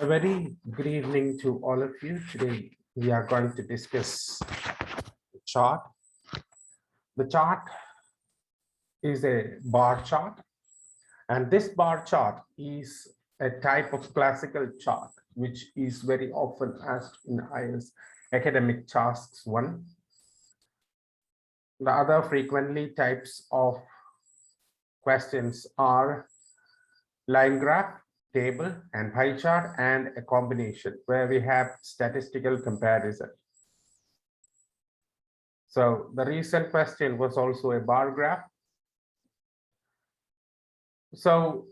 A very good evening to all of you. Today we are going to discuss the chart. The chart is a bar chart, and this bar chart is a type of classical chart which is very often asked in Ielts academic tasks 1. The other frequently types of questions are line graph, table, and pie chart, and a combination where we have statistical comparison. So the recent question was also a bar graph. So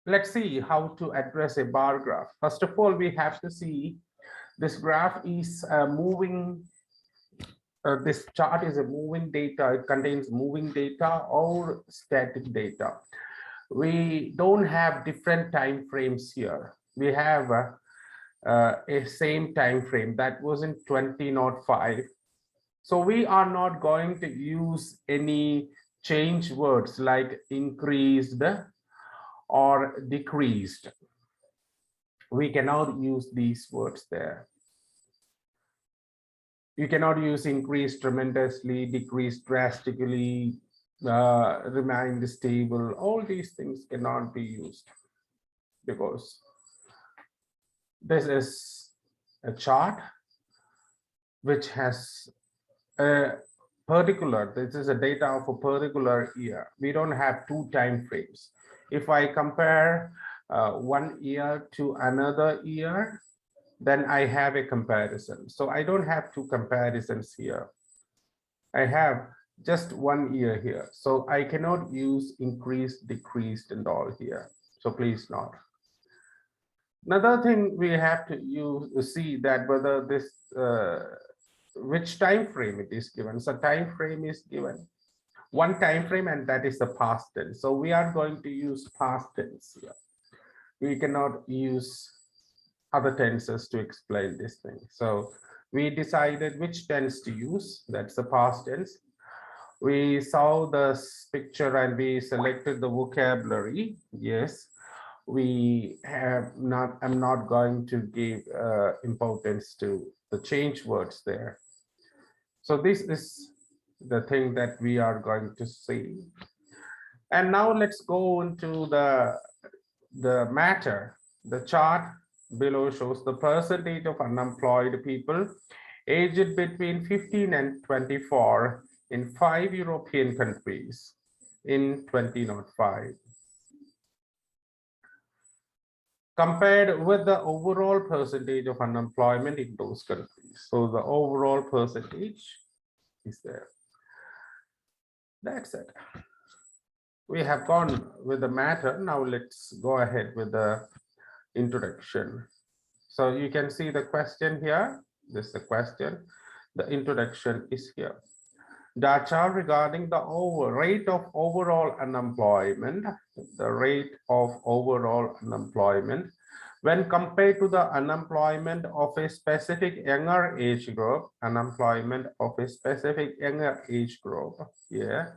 let's see how to address a bar graph. First of all, we have to see this graph is moving. This chart is a moving data. It contains moving data or static data. We don't have different time frames here. We have a same time frame that was in 2005. So we are not going to use any change words like increased or decreased. We cannot use these words there. You cannot use increased tremendously, decreased drastically, remained stable. All these things cannot be used because this is a chart which has a particular, this is a data of a particular year. We don't have two time frames. If I compare 1 year to another year, then I have a comparison. So I don't have two comparisons here. I have just 1 year here. So I cannot use increased, decreased, and all here. So please not. Another thing we have to see that whether this which time frame it is given. So time frame is given one time frame, and that is the past tense. So we are going to use past tense here. We cannot use other tenses to explain this thing. So we decided which tense to use. That's the past tense. We saw this picture and we selected the vocabulary. Yes, we have not. I'm not going to give importance to the change words there. So this is the thing that we are going to see. And now let's go into the matter. The chart below shows the percentage of unemployed people aged between 15 and 24 in 5 European countries in 2005. Compared with the overall percentage of unemployment in those countries. So the overall percentage is there. That's it. We have gone with the matter. Now let's go ahead with the introduction. So you can see the question here. This is the question. The introduction is here. Data regarding the rate of overall unemployment, the rate of overall unemployment when compared to the unemployment of a specific younger age group, unemployment of a specific younger age group, yeah.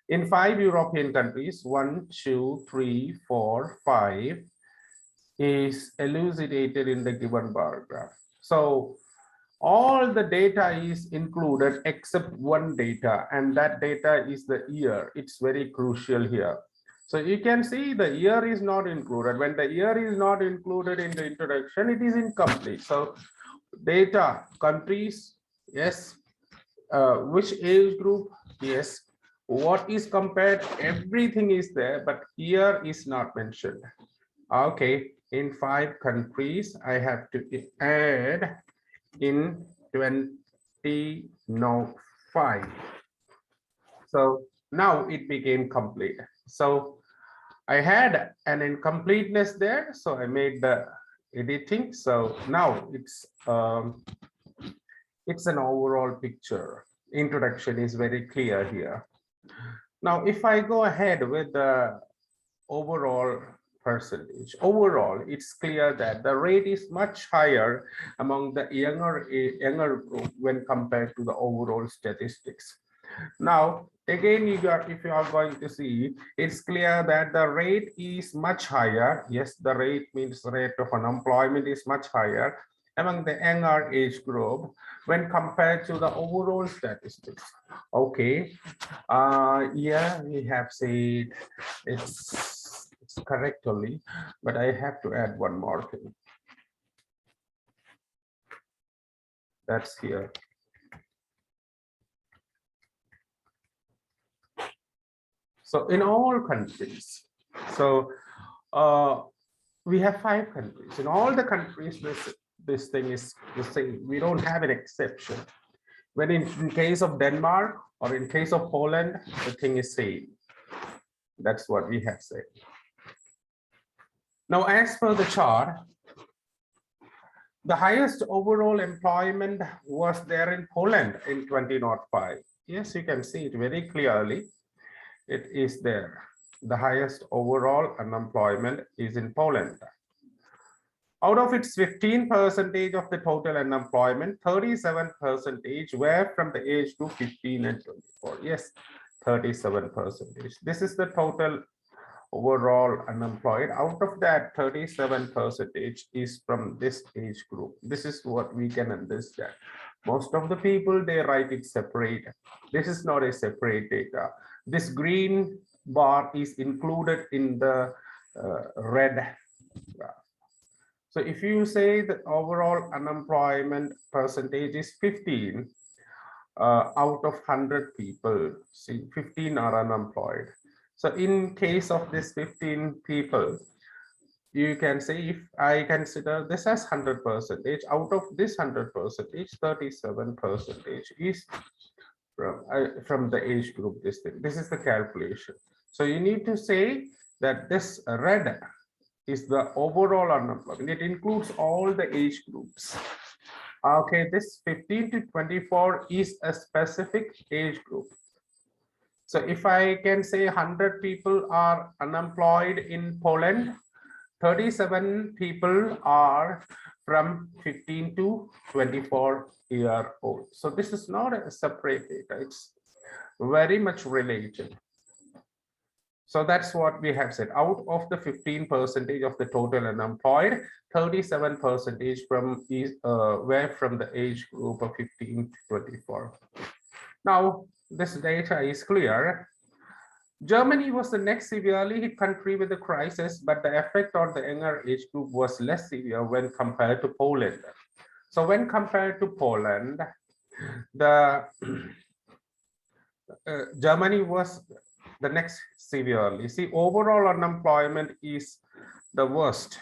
In 5 European countries, 1, 2, 3, 4, 5 is elucidated in the given bar graph. So all the data is included except one data, and that data is the year. It's very crucial here. So you can see the year is not included. When the year is not included in the introduction, it is incomplete. So data, countries, yes. Which age group, yes. What is compared, everything is there, but year is not mentioned. Okay, in 5 countries, I have to add in 2005. So now it became complete. So I had an incompleteness there, so I made the editing. So now it's an overall picture. Introduction is very clear here. Now if I go ahead with the overall percentage, overall it's clear that the rate is much higher among the younger group when compared to the overall statistics. Now Again, if you are going to see, it's clear that the rate is much higher. Yes, the rate means rate of unemployment is much higher among the younger age group when compared to the overall statistics. Okay, yeah, we have said it's correct only, but I have to add one more thing. That's here. So in all countries, so we have 5 countries. In all the countries, this thing is the same. We don't have an exception. When in case of Denmark or in case of Poland, the thing is same. That's what we have said. Now, as per the chart, the highest overall employment was there in Poland in 2005. Yes, you can see it very clearly. It is there. The highest overall unemployment is in Poland. Out of its 15% of the total unemployment, 37% were from the age to 15 and 24. Yes, 37%. This is the total overall unemployed. Out of that, 37% is from this age group. This is what we can understand. Most of the people, they write it separate. This is not a separate data. This green bar is included in the red graph. So if you say the overall unemployment percentage is 15 out of 100 people, see 15 are unemployed. So in case of this 15 people, you can say if I consider this as 100%, out of this 100%, 37% is from the age group. This is the calculation. So you need to say that this red is the overall unemployment. It includes all the age groups. Okay, this 15 to 24 is a specific age group. So if I can say 100 people are unemployed in Poland, 37 people are from 15 to 24-year-old. So this is not a separate data. It's very much related. So that's what we have said. Out of the 15% of the total unemployed, 37% from were from the age group of 15 to 24. Now, this data is clear. Germany was the next severely hit country with the crisis, but the effect on the younger age group was less severe when compared to Poland. So when compared to Poland, the Germany was the next severely. See, overall unemployment is the worst.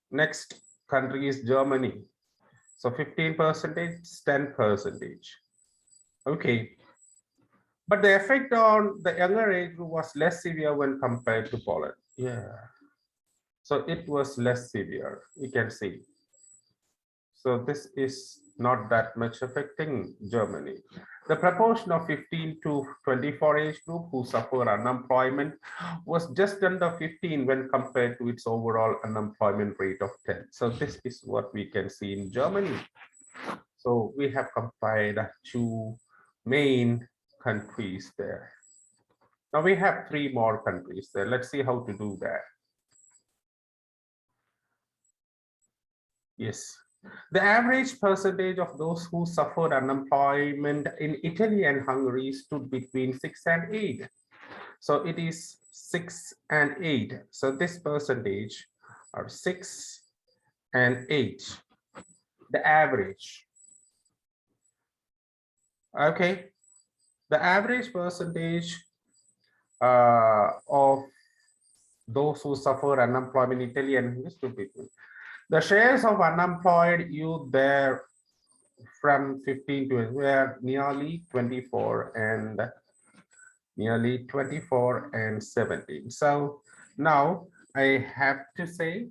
Next country is Germany. So 15%, 10%. Okay. But the effect on the younger age group was less severe when compared to Poland. Yeah. So it was less severe, you can see. So this is not that much affecting Germany. The proportion of 15 to 24 age group who suffer unemployment was just under 15 when compared to its overall unemployment rate of 10. So this is what we can see in Germany. So we have compared 2 main countries there. Now we have 3 more countries there. Let's see how to do that. Yes. The average percentage of those who suffered unemployment in Italy and Hungary stood between 6 and 8. So it is 6 and 8. So this percentage are 6 and 8. The average. Okay. The average percentage of those who suffer unemployment in Italy and Hungary stood between. The shares of unemployed youth there from 15 to were nearly 24 and 17. So now I have to say,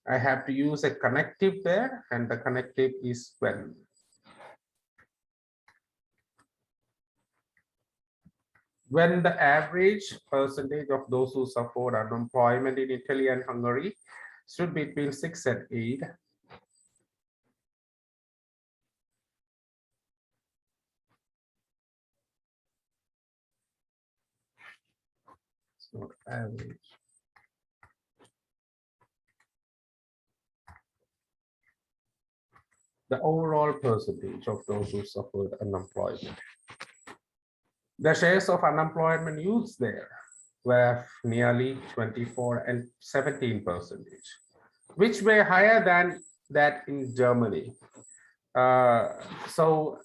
I have to use a connective there, and the connective is when the average percentage of those who suffered unemployment in Italy and Hungary stood between 6 and 8. not average. The overall percentage of those who suffered unemployment. The shares of unemployment youths there were nearly 24 and 17%, which were higher than that in Germany. So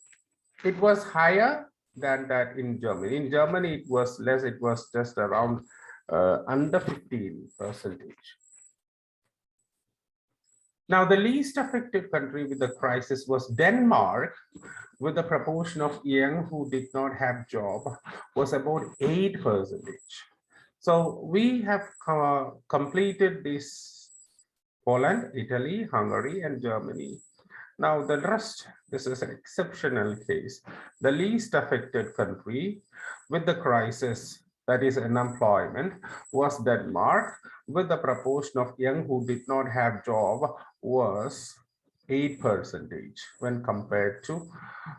it was higher than that in Germany. In Germany, it was less, it was just around under 15%. Now, the least affected country with the crisis was Denmark, with the proportion of young who did not have job was about 8%. So we have completed this: Poland, Italy, Hungary, and Germany. Now the rest, this is an exceptional case. The least affected country with the crisis, that is unemployment, was Denmark, with the proportion of young who did not have job was 8% when compared to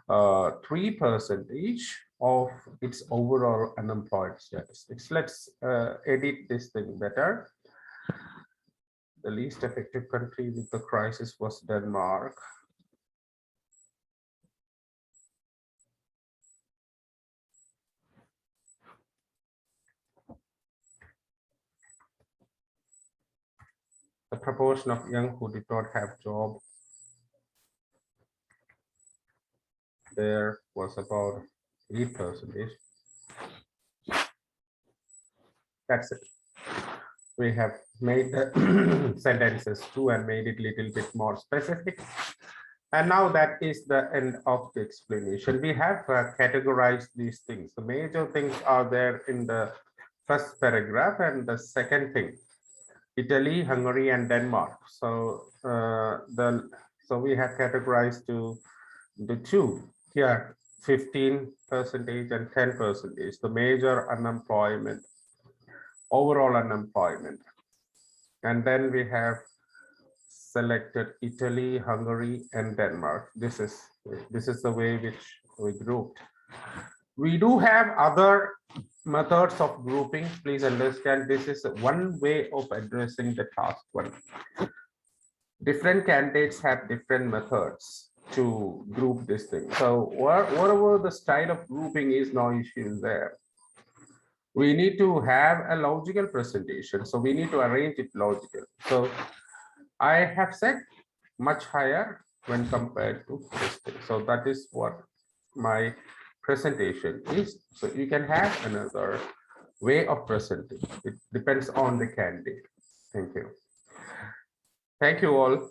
3% of its overall unemployed statistics. Let's edit this thing better. The least affected country with the crisis was Denmark. The proportion of young who did not have job there was about 8%. That's it. We have made the sentences true and made it a little bit more specific. And now that is the end of the explanation. We have categorized these things. The major things are there in the first paragraph, and the second thing, Italy, Hungary, and Denmark. So so we have categorized to the two here, 15% and 10%, the major unemployment, overall unemployment. And then we have selected Italy, Hungary, and Denmark. This is the way which we grouped. We do have other methods of grouping. Please understand, this is one way of addressing the task one. Different candidates have different methods to group this thing. So whatever the style of grouping is, no issue there. We need to have a logical presentation. So we need to arrange it logical. So I have set much higher when compared to this thing. So that is what my presentation is. So you can have another way of presenting. It depends on the candidate. Thank you. Thank you all.